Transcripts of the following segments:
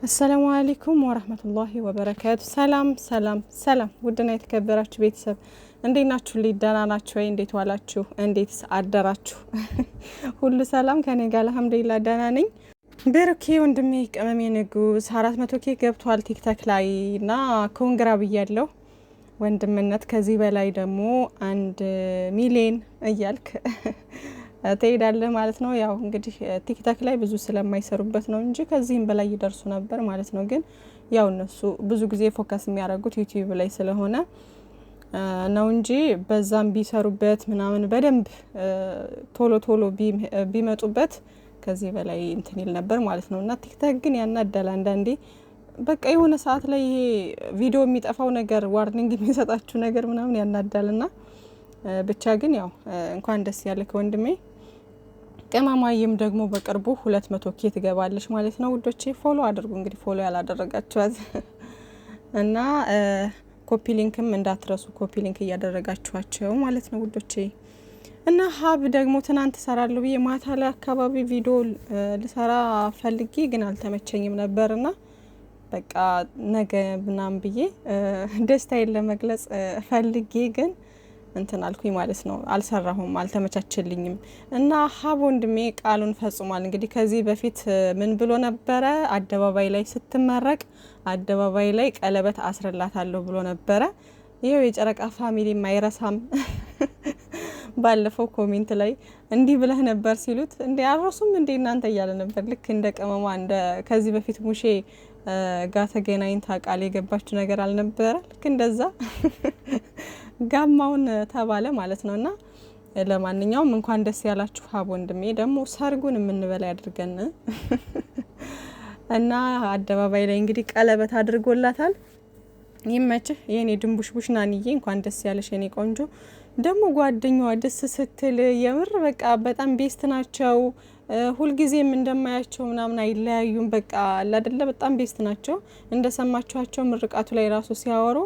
السلام عليكم ورحمة الله وبركاته سلام سلام سلام ودنا يتكبراችሁ ቤተሰብ እንዴት ናችሁ ሊዳና ናችሁ ወይ እንዴት ዋላችሁ እንዴት አደራችሁ ሁሉ ሰላም ከኔ ጋር አልহামዱሊላህ ደህና ነኝ በረኬ ወንድሜ ቀመሜ ንጉስ 400 ኬ ገብቷል ቲክቶክ ላይና ኮንግራ ብያለሁ ወንድምነት ከዚህ በላይ ደግሞ 1 ሚሊዮን እያልክ ተይዳለ ማለት ነው ያው እንግዲህ ቲክቶክ ላይ ብዙ ስለማይሰሩበት ነው እንጂ ከዚህም በላይ ይደርሱ ነበር ማለት ነው ግን ያው እነሱ ብዙ ጊዜ ፎከስ የሚያደርጉት ዩቲዩብ ላይ ስለሆነ ነው እንጂ በዛም ቢሰሩበት ምናምን በደንብ ቶሎ ቢመጡበት ከዚህ በላይ እንትን ይል ነበር ማለት ነውና ቲክቶክ ግን ያናደላ አንዳንዴ በቃ የሆነ ሰዓት ላይ ይሄ ቪዲዮ የሚጠፋው ነገር ዋርኒንግ የሚሰጣችሁ ነገር ምናምን ያናዳልና ብቻ ግን ያው እንኳን ደስ ያለክ ወንድሜ ቀማማይም ደግሞ በቅርቡ 200 ኬ ትገባለች ማለት ነው ውዶቼ ፎሎ አድርጉ እንግዲህ ፎሎ ያላደረጋችኋት እና ኮፒ ሊንክም እንዳትረሱ ኮፒ ሊንክ እያደረጋችኋቸው ማለት ነው ውዶቼ እና ሀብ ደግሞ ትናንት ሰራለሁ በየ ማታ ላይ አካባቢ ቪዲዮ ልሰራ ፈልጌ ግን አልተመቸኝም ነበርና በቃ ነገ ምናምን ብዬ ደስታዬን ለመግለጽ ፈልጌ ግን እንትን አልኩኝ ማለት ነው አልሰራሁም አልተመቻቸልኝም እና ሀብ ወንድሜ ቃሉን ፈጽሟል እንግዲህ ከዚህ በፊት ምን ብሎ ነበር አደባባይ ላይ ስትመረቅ አደባባይ ላይ ቀለበት አስረላታለሁ ብሎ ነበር ይሄው የጨረቃ ፋሚሊ ማይረሳም ባለፈው ኮሜንት ላይ እንዲህ ብለህ ነበር ሲሉት እንዴ አሮሱም እንዴ እናንተ እያለ ነበር ልክ እንደ ቀመማ እንደ ከዚህ በፊት ሙሼ ጋር ተገናኝታ ቃል የገባችሁ ነገር አልነበረ ልክ እንደዛ ጋማውን ተባለ ማለት ነውና ለማንኛውም እንኳን ደስ ያላችሁ ሀብ ወንድሜ ደግሞ ሰርጉን የምንበላ ያድርገን እና አደባባይ ላይ እንግዲህ ቀለበት አድርጎላታል ይመችህ የኔ ድንቡሽቡሽ ናንዬ እንኳን ደስ ያለሽ የኔ ቆንጆ ደግሞ ጓደኛዋ ደስ ስትል የምር በቃ በጣም ቤስት ናቸው ሁሉ ጊዜም እንደማያቸው ምናምን አይለያዩም በቃ አላደለ በጣም ቤስት ናቸው እንደሰማችኋቸው ምርቃቱ ላይ ራሱ ሲያወሩ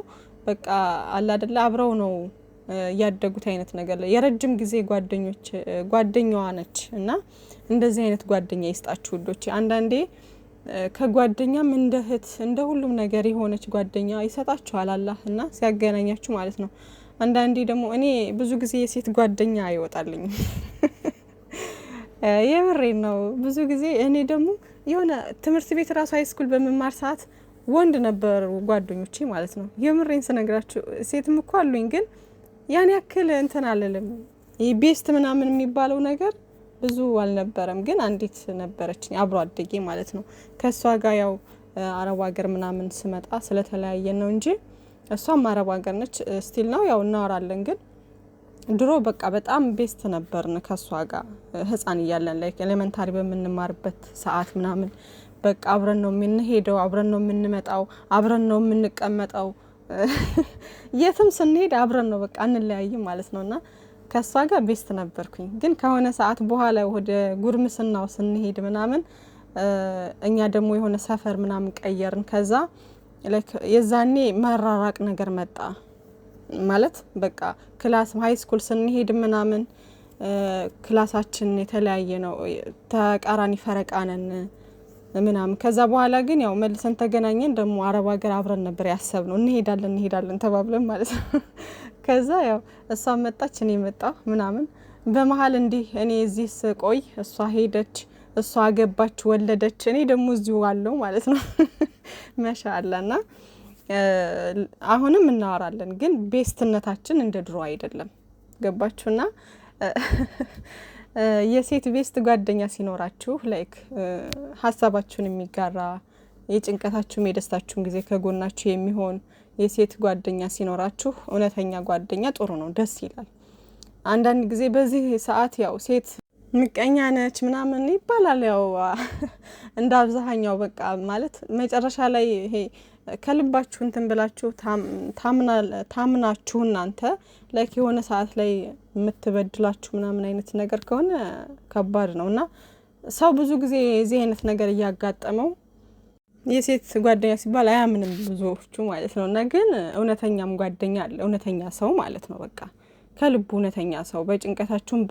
በቃ አላደለ አብረው ነው ያደጉት አይነት ነገር ላይ የረጅም ጊዜ ጓደኛዋ ነች እና እንደዚህ አይነት ጓደኛ ይስጣችሁ ውዶቼ አንዳንዴ ከጓደኛም እንደ እህት እንደ ሁሉም ነገር የሆነች ጓደኛ ይሰጣችኋል አላህና ሲያገናኛችሁ ማለት ነው አንዳንዴ ደግሞ እኔ ብዙ ጊዜ የሴት ጓደኛ አይወጣልኝ የምሬን ነው ብዙ ጊዜ እኔ ደግሞ የሆነ ትምህርት ቤት ራሱ ሃይስኩል በመማር ሰዓት ወንድ ነበር ጓደኞቼ ማለት ነው የምሬን ስነግራችሁ ሴትም እኮ አሉኝ ግን ያን ያክል እንትን አለለም ቤስት ምናምን የሚባለው ነገር ብዙ አልነበረም ግን አንዲት ነበረችኝ አብሮ አደጌ ማለት ነው ከሷ ጋር ያው አረብ ሀገር ምናምን ስመጣ ስለተለያየ ነው እንጂ እሷም አረብ ሀገር ነች ስቲል ነው ያው እናወራለን ግን ድሮ በቃ በጣም ቤስት ነበርን ከሷ ጋር ህፃን ይያለን ላይ ኤሌመንታሪ በመንማርበት ሰዓት ምናምን በቃ አብረን ነው የምንሄደው አብረን ነው የምንመጣው አብረን ነው የምንቀመጠው የትም ስንሄድ አብረን ነው በቃ አንለያይም ማለት ነውና ከሷ ጋር ቤስት ነበርኩኝ ግን ከሆነ ሰዓት በኋላ ወደ ጉርምስናው ስንሄድ ምናምን እኛ ደግሞ የሆነ ሰፈር ምናምን ቀየርን ከዛ ላይክ የዛኔ መራራቅ ነገር መጣ ማለት በቃ ክላስ ሃይስኩል ስንሄድ ምናምን ክላሳችን የተለያየ ነው ተቃራኒ ፈረቃነን ምናምን ከዛ በኋላ ግን ያው መልሰን ተገናኘን ደግሞ አረብ ሀገር አብረን ነበር ያሰብነው እንሄዳለን ተባብለን ማለት ነው ከዛ ያው እሷ መጣች እኔ መጣሁ ምናምን በመሃል እንዲህ እኔ እዚህ ስቆይ እሷ ሄደች እሷ አገባች ወለደች እኔ ደግሞ እዚሁ አለው ማለት ነው ማሻአላህና አሁንም እናወራለን ግን ቤስትነታችን እንደ ድሮ አይደለም ገባችሁና የሴት ቤስት ጓደኛ ሲኖራችሁ ላይክ ሐሳባችሁን የሚጋራ የጭንቀታችሁም የደስታችሁም ጊዜ ከጎናችሁ የሚሆን የሴት ጓደኛ ሲኖራችሁ እውነተኛ ጓደኛ ጥሩ ነው ደስ ይላል አንዳንድ ጊዜ በዚህ ሰዓት ያው ሴት ምቀኛ ነች ምናምን ይባላል ያው እንደ አብዛኛው በቃ ማለት መጨረሻ ላይ ይሄ ከልባችሁ እንትን ብላችሁ ታምናችሁ እናንተ ላይክ የሆነ ሰዓት ላይ የምትበድላችሁ ምናምን አይነት ነገር ከሆነ ከባድ ነውና ሰው ብዙ ጊዜ እዚህ አይነት ነገር ያጋጠመው የሴት ጓደኛ ሲባል አያምንም ብዙዎቹ ማለት ነውና ግን እውነተኛም ጓደኛ አለ እውነተኛ ሰው ማለት ነው በቃ ከልቡ እውነተኛ ሰው በጭንቀታችሁም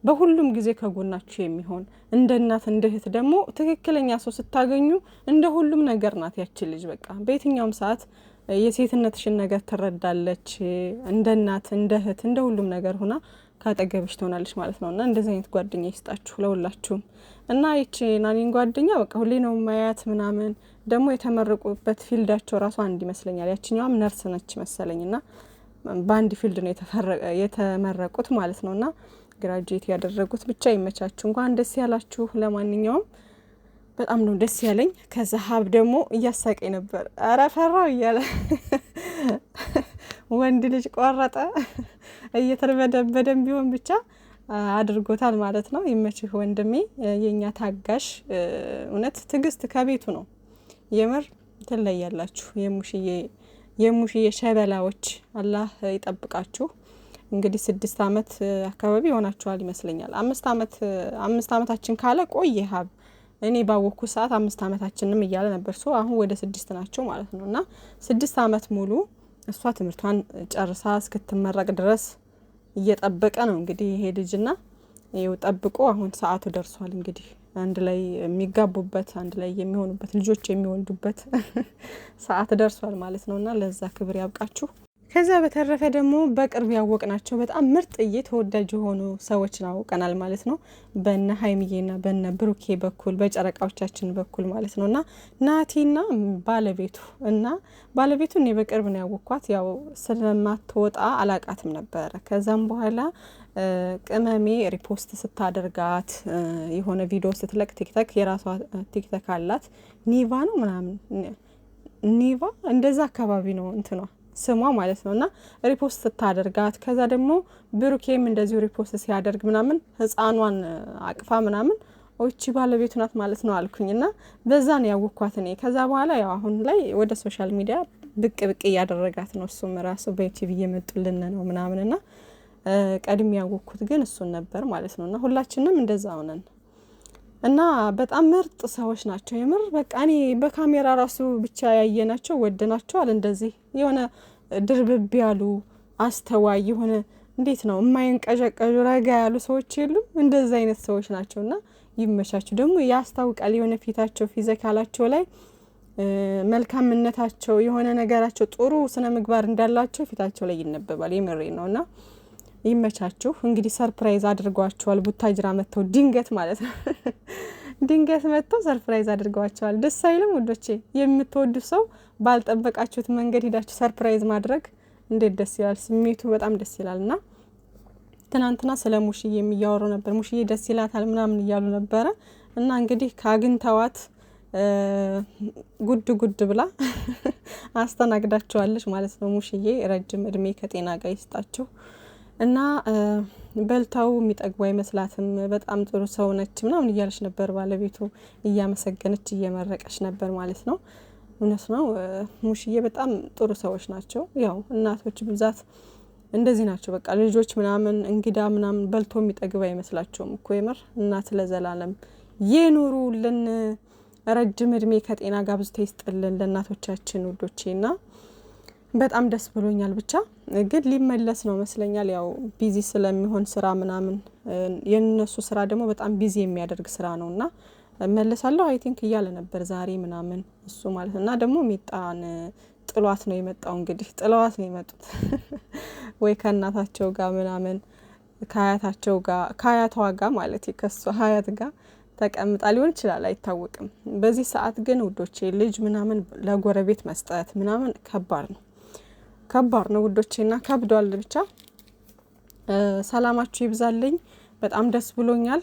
በሁሉም ጊዜ ከጎናችሁ የሚሆን እንደ እናት እንደ እህት ደግሞ ትክክለኛ ሰው ስታገኙ እንደ ሁሉም ነገር ናት ያቺ ልጅ። በቃ በየትኛውም ሰዓት የሴትነትሽን ነገር ትረዳለች። እንደ እናት እንደ እህት እንደ ሁሉም ነገር ሆና ካጠገብሽ ትሆናለች ማለት ነውና እንደዚህ አይነት ጓደኛ ይስጣችሁ ለሁላችሁም። እና ይቺ ናኒን ጓደኛ በቃ ሁሌ ነው ማያት ምናምን ደግሞ የተመረቁበት ፊልዳቸው ራሱ አንድ ይመስለኛል። ያቺኛዋም ነርስ ነች መሰለኝና በአንድ ፊልድ ነው የተመረቁት ማለት ነውና ግራጁዌት ያደረጉት። ብቻ ይመቻችሁ፣ እንኳን ደስ ያላችሁ። ለማንኛውም በጣም ነው ደስ ያለኝ። ከዛ ሀብ ደግሞ እያሳቀኝ ነበር። አረ ፈራው እያለ ወንድ ልጅ ቆረጠ እየተርበደበደም ቢሆን ብቻ አድርጎታል ማለት ነው። ይመችህ ወንድሜ፣ የኛ ታጋሽ። እውነት ትግስት ከቤቱ ነው። የምር ትለያላችሁ። የሙሽዬ ሸበላዎች አላህ ይጠብቃችሁ። እንግዲህ 6 አመት አካባቢ ሆናችኋል ይመስለኛል። 5 አመታችን ካለ ቆየ ሀብ እኔ ባወኩ ሰዓት 5 አመታችንም እያለ ነበር። ሶ አሁን ወደ 6 ናቸው ማለት ነውና 6 አመት ሙሉ እሷ ትምህርቷን ጨርሳ እስክትመረቅ ድረስ እየጠበቀ ነው እንግዲህ ይሄ ልጅና ይኸው ጠብቆ አሁን ሰዓቱ ደርሷል። እንግዲህ አንድ ላይ የሚጋቡበት አንድ ላይ የሚሆኑበት ልጆች የሚወልዱበት ሰዓት ደርሷል ማለት ነውና ለዛ ክብር ያብቃችሁ። ከዛ በተረፈ ደግሞ በቅርብ ያወቅናቸው በጣም ምርጥዬ ተወዳጅ የሆኑ ሰዎችን አውቀናል ማለት ነው። በነ ሀይሚዬና በነ ብሩኬ በኩል በጨረቃዎቻችን በኩል ማለት ነውና ናቲና ባለቤቱ እኔ በቅርብ ነው ያወቅኳት። ያው ስለማትወጣ አላቃትም ነበረ። ከዛም በኋላ ቅመሜ ሪፖስት ስታደርጋት የሆነ ቪዲዮ ስትለቅ ቲክቶክ የራሷ ቲክቶክ አላት ኒቫ ነው ምናምን ኒቫ እንደዛ አካባቢ ነው እንትኗ ስሟ ማለት ነውና ሪፖስት ስታደርጋት ከዛ ደግሞ ብሩኬም እንደዚሁ ሪፖስት ሲያደርግ ምናምን ህፃኗን አቅፋ ምናምን እቺ ባለቤቱ ናት ማለት ነው አልኩኝና በዛ ነው ያወቅኳት እኔ። ከዛ በኋላ ያው አሁን ላይ ወደ ሶሻል ሚዲያ ብቅ ያደረጋት ነው እሱም ራሱ በዩቲዩብ እየመጡልን ነው ምናምንና ቀድም ያወቅኩት ግን እሱን ነበር ማለት ነውና ሁላችንም እንደዛ ሆነን እና በጣም ምርጥ ሰዎች ናቸው የምር። በቃ እኔ በካሜራ ራሱ ብቻ ያየናቸው ወደናቸዋል። እንደዚህ የሆነ ድርብብ ያሉ አስተዋይ የሆነ እንዴት ነው የማይንቀዠቀዡ ረጋ ያሉ ሰዎች የሉም። እንደዚህ አይነት ሰዎች ናቸውና ይመቻችሁ። ደግሞ ያስታውቃል የሆነ ፊታቸው ፊዚካላቸው ላይ መልካምነታቸው የሆነ ነገራቸው ጥሩ ስነ ምግባር እንዳላቸው ፊታቸው ላይ ይነበባል። የምሬ ነውና ይመቻችሁ። እንግዲህ ሰርፕራይዝ አድርጓቸዋል። ቡታጅራ መተው ድንገት ማለት ነው ድንገት መተው ሰርፕራይዝ አድርጓቸዋል። ደስ አይልም ወዶቼ? የምትወዱ ሰው ባልጠበቃችሁት መንገድ ሄዳችሁ ሰርፕራይዝ ማድረግ እንዴት ደስ ይላል። ስሜቱ በጣም ደስ ይላልና ትናንትና ስለ ሙሽዬ የሚያወሩ ነበር። ሙሽዬ ደስ ይላታል ምናምን እያሉ ነበረ እና እንግዲህ ካግኝተዋት ጉድ ብላ አስተናግዳቸዋለች ማለት ነው። ሙሽዬ ረጅም እድሜ ከጤና ጋር ይስጣቸው እና በልታው የሚጠግቡ አይመስላትም። በጣም ጥሩ ሰው ነች ምናምን እያለች ነበር። ባለቤቱ እያመሰገነች እየመረቀች ነበር ማለት ነው። እውነት ነው። ሙሽዬ በጣም ጥሩ ሰዎች ናቸው። ያው እናቶች ብዛት እንደዚህ ናቸው። በቃ ልጆች ምናምን እንግዳ ምናምን በልቶ የሚጠግብ አይመስላቸውም እኮ የምር። እናት ለዘላለም ይኑሩልን፣ ረጅም እድሜ ከጤና ጋር ብዙ ይስጥልን ለእናቶቻችን ውዶቼና በጣም ደስ ብሎኛል። ብቻ ግን ሊመለስ ነው መስለኛል። ያው ቢዚ ስለሚሆን ስራ ምናምን የነሱ ስራ ደግሞ በጣም ቢዚ የሚያደርግ ስራ ነውና መለሳለሁ አይ ቲንክ እያለ ነበር ዛሬ ምናምን እሱ ማለት እና ደግሞ ሚጣን ጥሏት ነው የመጣው። እንግዲህ ጥሏት ነው የመጡት ወይ ከእናታቸው ጋር ምናምን ከአያታቸው ጋር ከአያቷ ጋር ማለት ከሷ ሀያት ጋር ተቀምጣ ሊሆን ይችላል አይታወቅም። በዚህ ሰዓት ግን ውዶቼ ልጅ ምናምን ለጎረቤት መስጠት ምናምን ከባድ ነው ውዶቼና ከብዷል። ብቻ ሰላማችሁ ይብዛልኝ። በጣም ደስ ብሎኛል።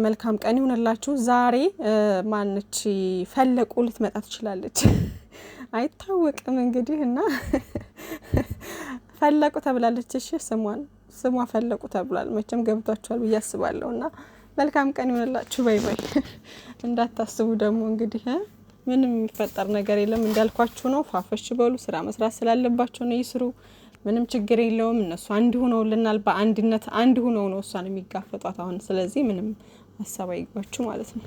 መልካም ቀን ይሁንላችሁ። ዛሬ ማንቺ ፈለቁ ልትመጣ ትችላለች አይታወቅም እንግዲህ እና ፈለቁ ተብላለች። እሺ ስሟ ፈለቁ ተብሏል። መቼም ገብቷችኋል ብዬ አስባለሁና መልካም ቀን ይሁንላችሁ። ባይ እንዳታስቡ ደግሞ እንግዲህ ምንም የሚፈጠር ነገር የለም። እንዳልኳችሁ ነው። ፋፈሽ በሉ። ስራ መስራት ስላለባቸው ነው ይስሩ። ምንም ችግር የለውም። እነሱ አንድ ሆነውልናል። በአንድነት አንድ ሆነው ነው እሷን የሚጋፈጧት አሁን። ስለዚህ ምንም ሀሳብ አይግባችሁ ማለት ነው።